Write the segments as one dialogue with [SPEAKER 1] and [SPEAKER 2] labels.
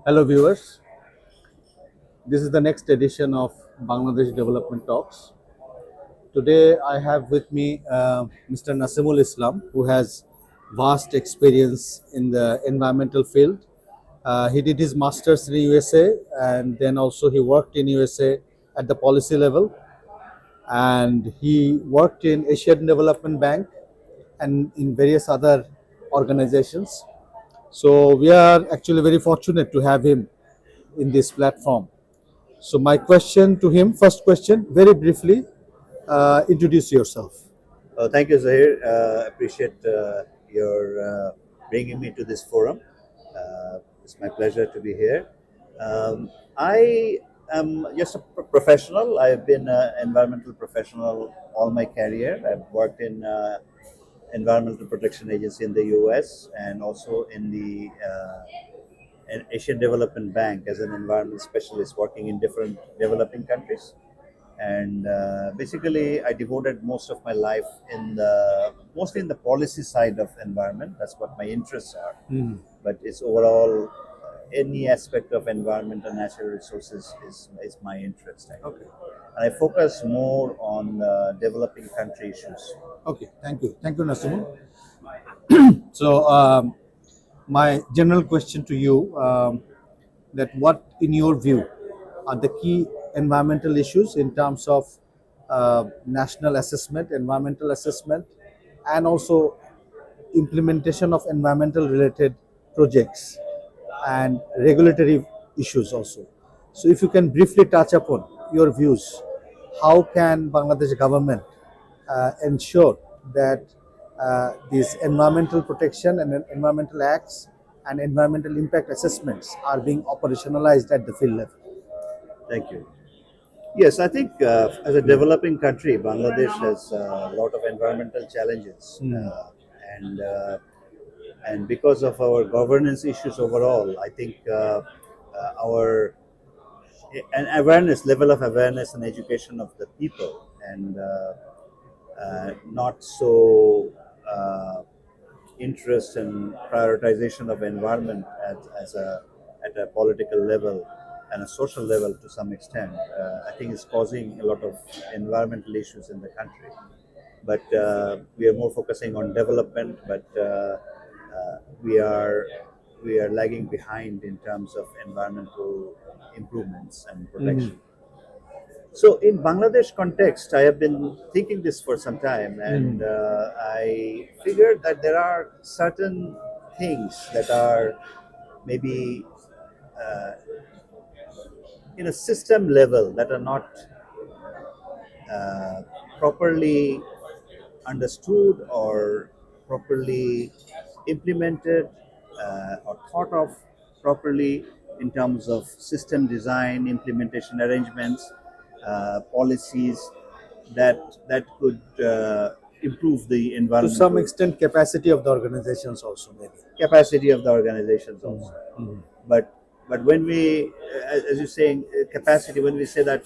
[SPEAKER 1] Hello, viewers. This is the next edition of Bangladesh Development Talks. Today, I have with me Mr. Nasimul Islam, who has vast experience in the environmental field. He did his masters in USA, and then also he worked in USA at the policy level, and he worked in Asian Development Bank and in various other organizations. So we are actually very fortunate to have him in this platform. So my question to him, first question, very briefly, introduce yourself.
[SPEAKER 2] Thank you, Zahir. Appreciate your bringing me to this forum. It's my pleasure to be here. I am just a professional. I've been an environmental professional all my career. I've worked in Environmental Protection Agency in the U.S. and also in the Asian Development Bank as an environmental specialist, working in different developing countries. And basically, I devoted most of my life in the mostly in the policy side of environment. That's what my interests are. But it's overall any aspect of environment and natural resources is my interest. Actually.
[SPEAKER 1] Okay.
[SPEAKER 2] And I focus more on developing country issues.
[SPEAKER 1] Okay. Thank you, Nasimu. So my general question to you, that what, in your view, are the key environmental issues in terms of national assessment, environmental assessment, and also implementation of environmental related projects and regulatory issues also. So if you can briefly touch upon your views, how can Bangladesh government ensure that these environmental protection and environmental acts and environmental impact assessments are being operationalized at the field level?
[SPEAKER 2] Thank you. Yes, I think as a developing country, Bangladesh has a lot of environmental challenges, and uh, and because of our governance issues overall, I think our an awareness level of awareness and education of the people, and not so interest and prioritization of environment as a at a political level and a social level to some extent. I think is causing a lot of environmental issues in the country. But we are more focusing on development, but we are lagging behind in terms of environmental improvements and protection. So in Bangladesh context, I have been thinking this for some time, and I figured that there are certain things that are maybe uh, in a system level that are not uh, properly understood or properly implemented or thought of properly in terms of system design, implementation arrangements, policies that could improve the
[SPEAKER 1] To some
[SPEAKER 2] environmental
[SPEAKER 1] extent, capacity of the organizations also, maybe.
[SPEAKER 2] capacity of the organizations also. But when we, as you're saying, capacity, when we say that,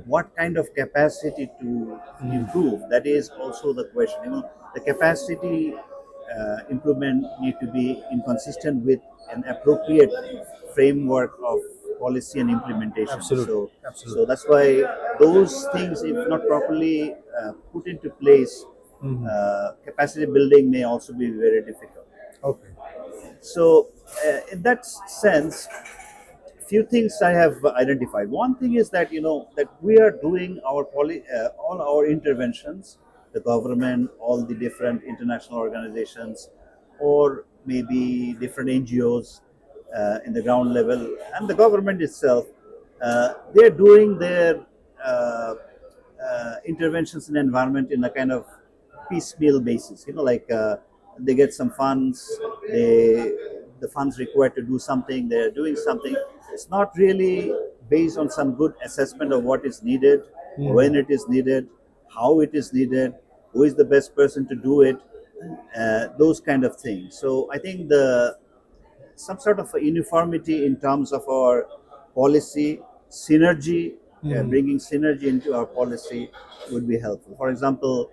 [SPEAKER 2] what kind of capacity to improve, that is also the question. The capacity improvement need to be inconsistent with an appropriate framework of policy and implementation.
[SPEAKER 1] Absolutely,
[SPEAKER 2] So
[SPEAKER 1] absolutely.
[SPEAKER 2] that's why those things, if not properly put into place, capacity building may also be very difficult.
[SPEAKER 1] Okay.
[SPEAKER 2] So, in that sense, few things I have identified. One thing is that that we are doing our all our interventions, the government, all the different international organizations, or maybe different NGOs in the ground level, and the government itself. They're doing their interventions in environment in a kind of piecemeal basis. Like they get some funds, the funds required to do something, they're doing something. It's not really based on some good assessment of what is needed, when it is needed, how it is needed, who is the best person to do it, those kind of things. So I think the some sort of a uniformity in terms of our policy, synergy, bringing synergy into our policy would be helpful. For example,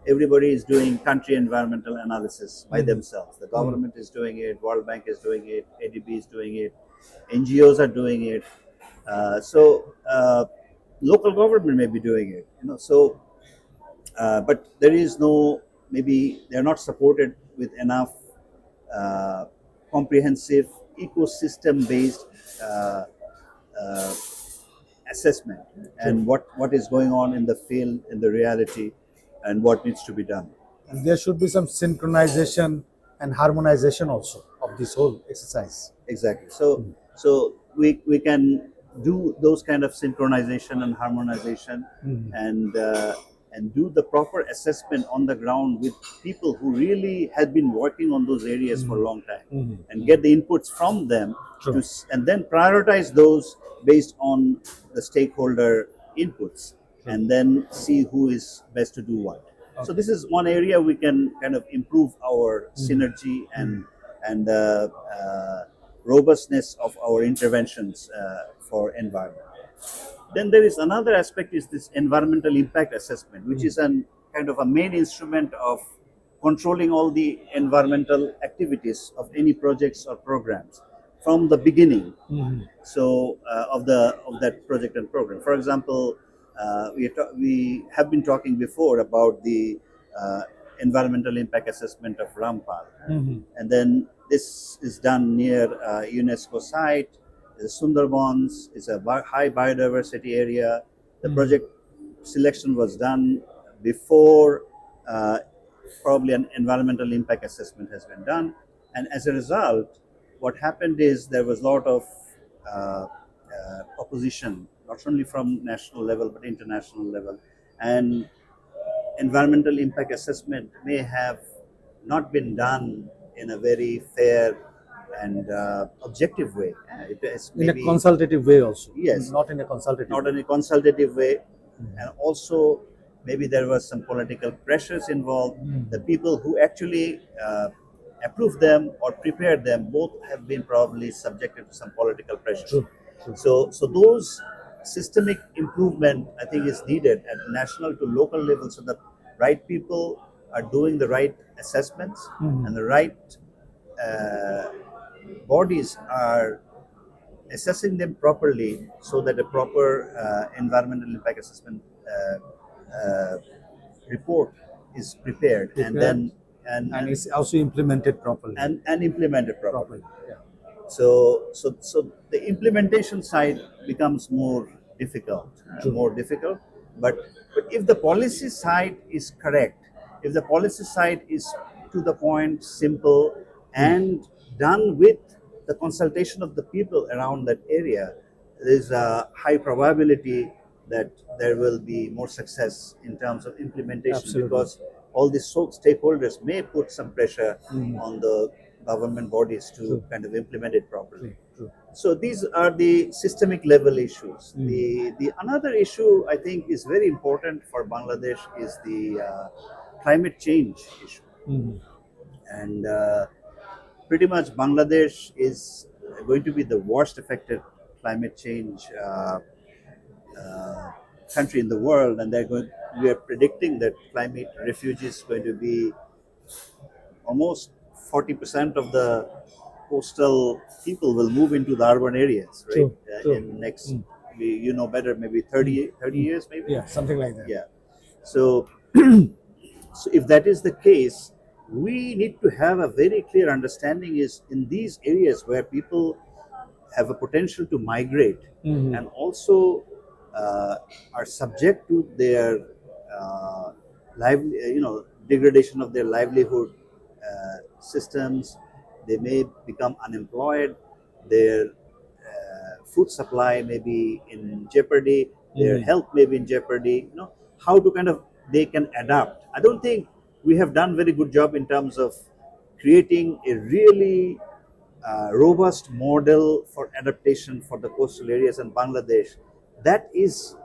[SPEAKER 2] everybody is doing country environmental analysis by themselves. The government is doing it, World Bank is doing it, ADB is doing it, NGOs are doing it. So local government may be doing it. But there is no, maybe they're not supported with enough uh, comprehensive ecosystem based uh, uh, assessment and what is going on in the field, in the reality, and what needs to be done.
[SPEAKER 1] And there should be some synchronization and harmonization also of this whole exercise.
[SPEAKER 2] Exactly. So we can do those kind of synchronization and harmonization, and do the proper assessment on the ground with people who really have been working on those areas for a long time, and get the inputs from them,
[SPEAKER 1] True.
[SPEAKER 2] and then prioritize those based on the stakeholder inputs, and then see who is best to do what. So this is one area we can kind of improve our synergy and robustness of our interventions for environment. Then there is another aspect, is this environmental impact assessment, which is an kind of a main instrument of controlling all the environmental activities of any projects or programs from the beginning. So of that project and program. For example, we have been talking before about the environmental impact assessment of Rampal, and then this is done near UNESCO site. The Sundarbans is a high biodiversity area. The project selection was done before probably an environmental impact assessment has been done, and as a result, what happened is there was a lot of opposition, not only from national level but international level, and environmental impact assessment may have not been done in a very fair and objective way. It is
[SPEAKER 1] In a
[SPEAKER 2] maybe
[SPEAKER 1] consultative way also.
[SPEAKER 2] Yes.
[SPEAKER 1] Not in a consultative
[SPEAKER 2] not
[SPEAKER 1] way.
[SPEAKER 2] in a consultative way, and also maybe there was some political pressures involved. The people who actually approved them or prepared them both have been probably subjected to some political pressure.
[SPEAKER 1] True. True.
[SPEAKER 2] So those systemic improvement, I think, is needed at national to local level, so that right people are doing the right assessments, and the right bodies are assessing them properly, so that a proper environmental impact assessment report is prepared, and then
[SPEAKER 1] And it's also implemented properly.
[SPEAKER 2] and implemented properly.
[SPEAKER 1] Yeah.
[SPEAKER 2] So the implementation side becomes more difficult, But if the policy side is correct, if the policy side is to the point, simple, and done with the consultation of the people around that area, there is a high probability that there will be more success in terms of implementation.
[SPEAKER 1] Absolutely.
[SPEAKER 2] Because all these stakeholders may put some pressure on the government bodies to kind of implement it properly.
[SPEAKER 1] True.
[SPEAKER 2] So these are the systemic level issues. The another issue I think is very important for Bangladesh is the climate change issue, and pretty much Bangladesh is going to be the worst affected climate change country in the world, and we are predicting that climate refugees is going to be almost 40% of the coastal people will move into the urban areas, right?
[SPEAKER 1] True.
[SPEAKER 2] In next, you know better, maybe 30 years, maybe.
[SPEAKER 1] Yeah, something like that.
[SPEAKER 2] Yeah. So, so if that is the case, we need to have a very clear understanding is in these areas where people have a potential to migrate, and also are subject to their degradation of their livelihood systems. They may become unemployed. Their food supply may be in jeopardy. Their health may be in jeopardy. How to kind of they can adapt. I don't think we have done very good job in terms of creating a really robust model for adaptation for the coastal areas in Bangladesh. That is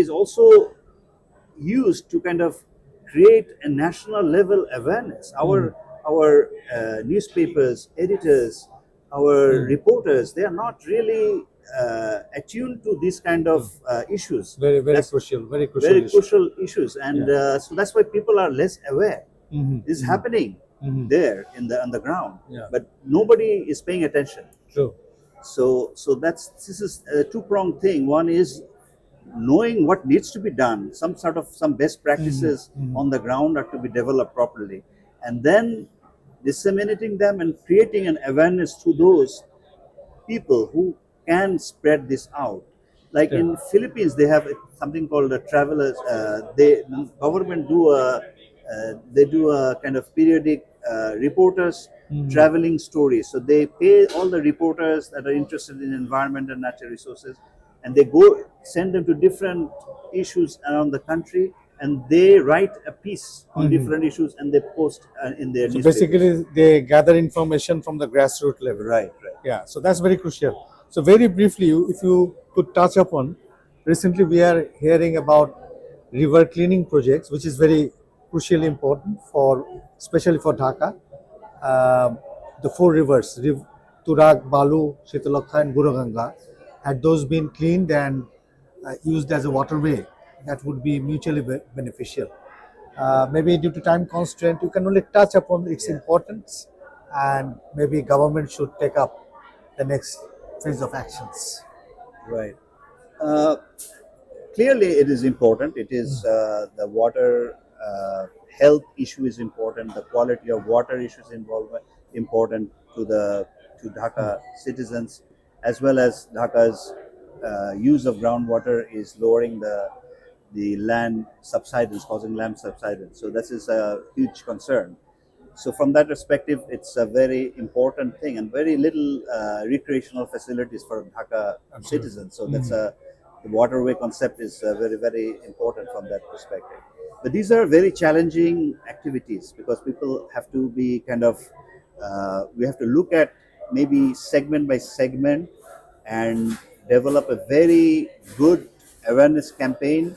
[SPEAKER 2] also used to kind of create a national level awareness. Our newspapers, editors, our reporters, they are not really attuned to these kind of issues.
[SPEAKER 1] Very crucial. Very crucial.
[SPEAKER 2] Very
[SPEAKER 1] issue.
[SPEAKER 2] crucial issues, and so that's why people are less aware. This is happening there on the ground,
[SPEAKER 1] Yeah.
[SPEAKER 2] but nobody is paying attention.
[SPEAKER 1] True.
[SPEAKER 2] So this is a two-pronged thing. One is knowing what needs to be done, some best practices on the ground are to be developed properly, and then disseminating them and creating an awareness to those people who can spread this out. Like
[SPEAKER 1] Yeah.
[SPEAKER 2] in Philippines, they have something called a travelers. They government do a they do a kind of periodic reporters traveling stories. So they pay all the reporters that are interested in environment and natural resources, and they go send them to different issues around the country, and they write a piece on different issues and they post in their
[SPEAKER 1] So
[SPEAKER 2] newspapers.
[SPEAKER 1] basically, they gather information from the grassroots level.
[SPEAKER 2] Right, right.
[SPEAKER 1] Yeah, so that's very crucial. So very briefly, if you could touch upon, recently we are hearing about river cleaning projects, which is very crucially important for, especially for Dhaka. The four rivers, Turak, Balu, Shitalakha, and Buruganga, had those been cleaned and used as a waterway, that would be mutually beneficial. Maybe due to time constraint, you can only touch upon its importance, and maybe government should take up the next phase of actions.
[SPEAKER 2] Right. Uh, Clearly, it is important. It is the water health issue is important. The quality of water issues involved important to Dhaka citizens, as well as Dhaka's use of groundwater is lowering the land subsidence, causing land subsidence. So this is a huge concern. So from that perspective, it's a very important thing, and very little recreational facilities for Dhaka citizens. So that's the waterway concept is very important from that perspective. But these are very challenging activities because people have to be kind of we have to look at maybe segment by segment and develop a very good awareness campaign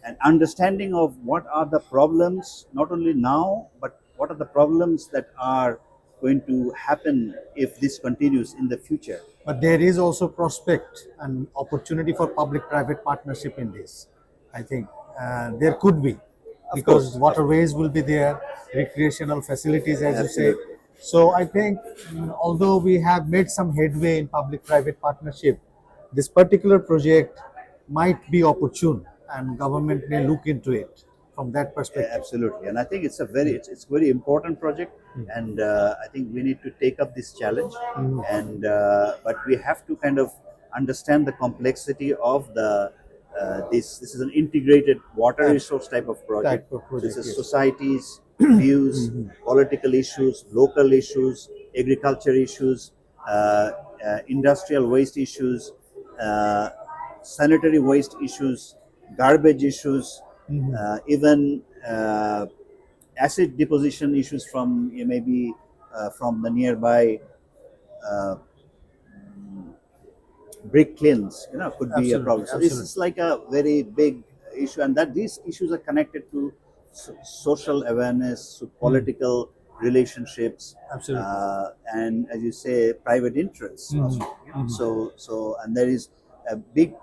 [SPEAKER 2] and understanding of what are the problems not only now but what are the problems that are going to happen if this continues in the future.
[SPEAKER 1] But there is also prospect and opportunity for public-private partnership in this. I think there could be, because
[SPEAKER 2] course.
[SPEAKER 1] waterways will be there, recreational facilities, as you say.
[SPEAKER 2] Absolutely.
[SPEAKER 1] So I think, although we have made some headway in public-private partnership, this particular project might be opportune, and government may look into it from that perspective.
[SPEAKER 2] Absolutely, and I think it's a it's very important project, and I think we need to take up this challenge, and but we have to kind of understand the complexity of the this is an integrated water resource type of project.
[SPEAKER 1] Type of project,
[SPEAKER 2] This is
[SPEAKER 1] yes.
[SPEAKER 2] societies, views, political issues, local issues, agriculture issues, industrial waste issues, sanitary waste issues, garbage issues, even acid deposition issues from maybe from the nearby uh, brick kilns, could be a
[SPEAKER 1] Absolutely,
[SPEAKER 2] problem. So this
[SPEAKER 1] absolutely.
[SPEAKER 2] is like a very big issue, and that these issues are connected to social awareness, to political relationships,
[SPEAKER 1] Absolutely.
[SPEAKER 2] and as you say, private interests. Also, so and there is a big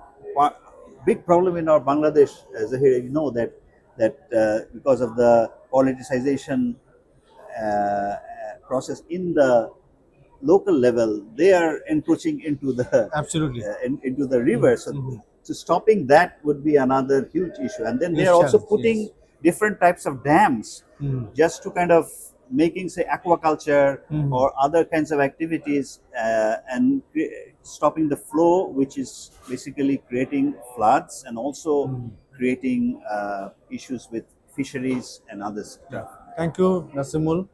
[SPEAKER 2] problem in our Bangladesh, Zahir. You know that because of the politicization process in the local level, they are encroaching into the
[SPEAKER 1] Absolutely.
[SPEAKER 2] into the river. So stopping that would be another huge issue. And then they are also
[SPEAKER 1] challenge,
[SPEAKER 2] putting
[SPEAKER 1] yes.
[SPEAKER 2] different types of dams just to kind of making, say, aquaculture or other kinds of activities and stopping the flow, which is basically creating floods and also creating issues with fisheries and other stuff.
[SPEAKER 1] Thank you, Nasimul,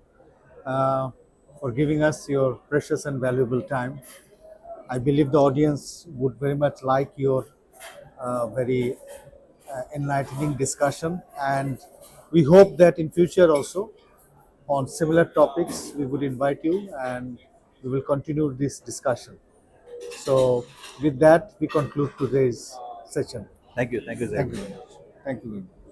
[SPEAKER 1] uh, for giving us your precious and valuable time. I believe the audience would very much like your very enlightening discussion, and we hope that in future also on similar topics we would invite you and we will continue this discussion. So with that, we conclude today's session.
[SPEAKER 2] Thank you. Thank you, Zahir.
[SPEAKER 1] Thank you very much. Thank you very much.